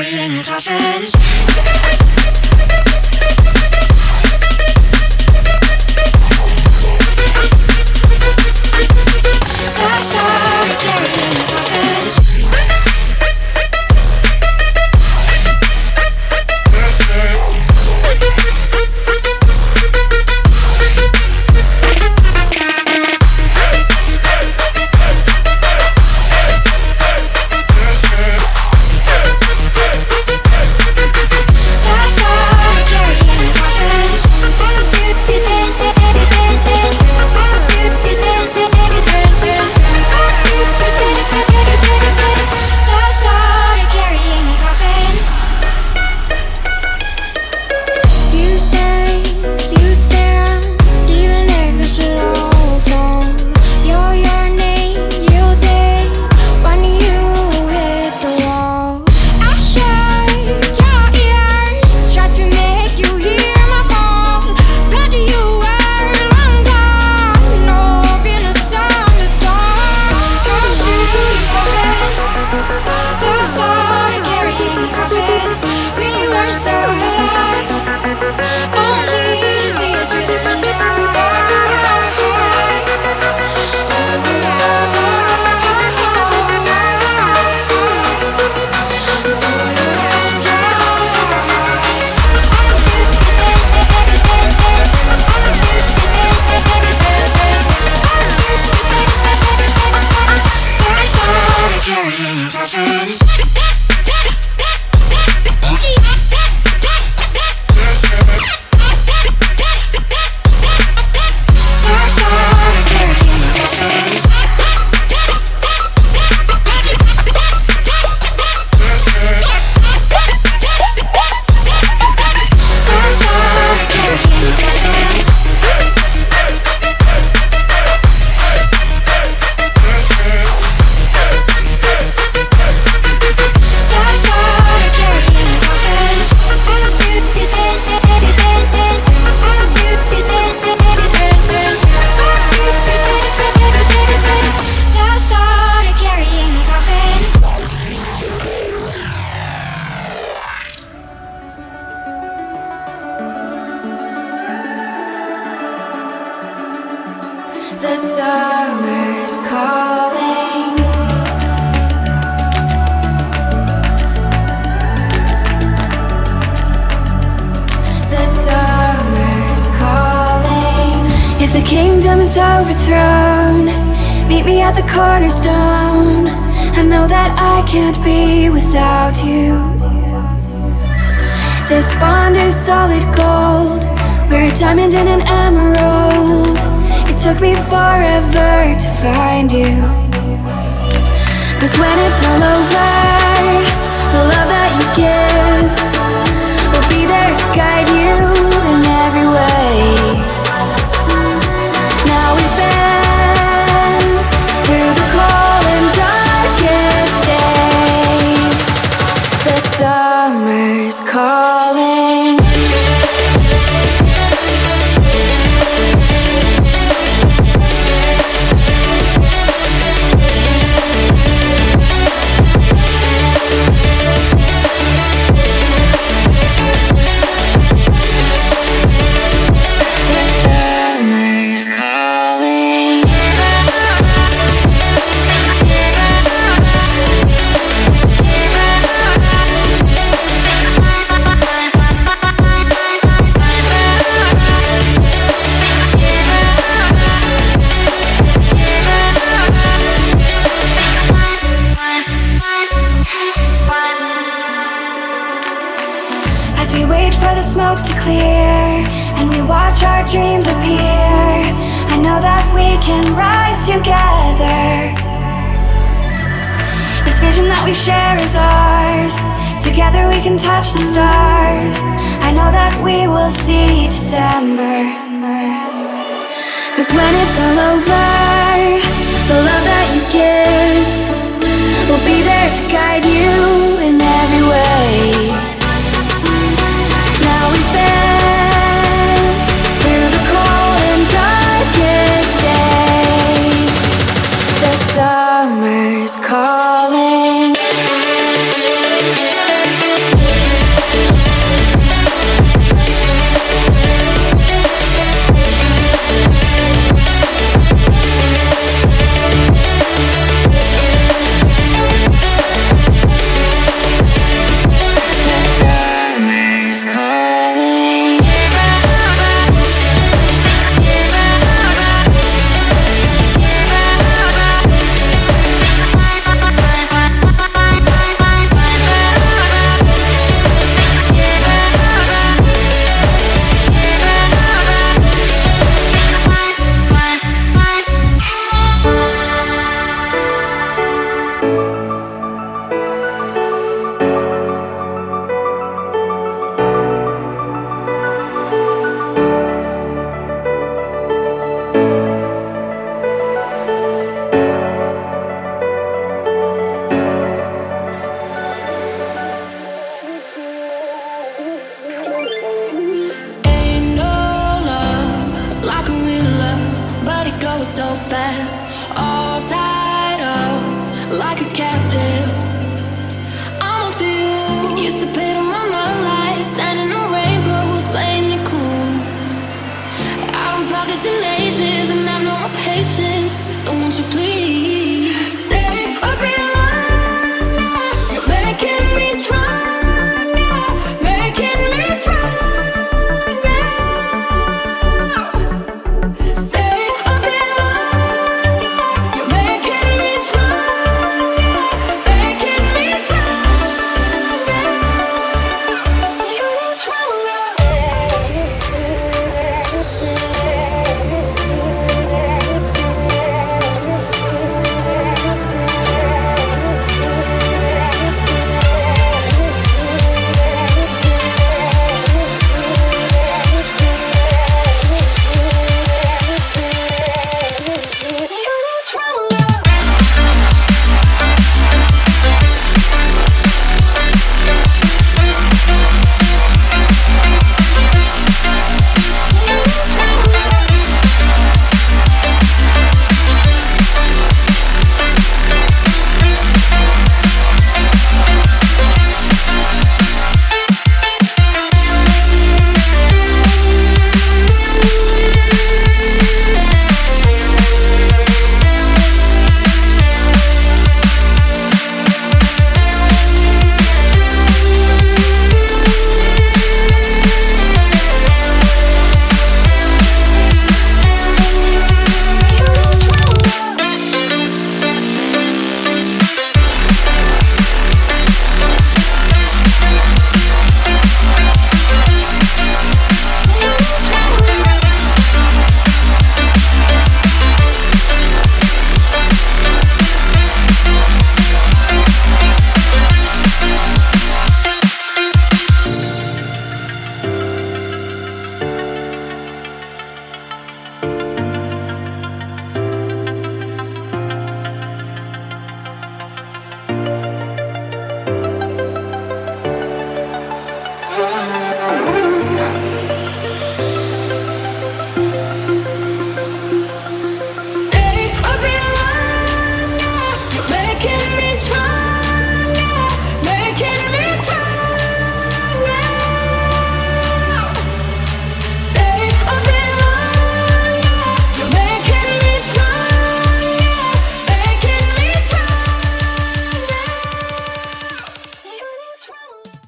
carrying coffins. The summer's calling. The summer's calling. If the kingdom is overthrown, meet me at the cornerstone. I know that I can't be without you. This bond is solid gold. We're a diamond and an emerald. It took me forever to find you. 'Cause when it's all over, the love that you give will be there to guide you in every way. Now we've been through the cold and darkest days. The summer's calling. As we wait for the smoke to clear and we watch our dreams appear, I know that we can rise together. This vision that we share is ours. Together we can touch the stars. I know that we will see December. 'Cause when it's all over, the love that you give will be there to guide you in every way. Now we've been through the cold and darkest days. The summer's calling. we love, but it goes so fast. All tied up like a captive. I'm on to you. Used to pay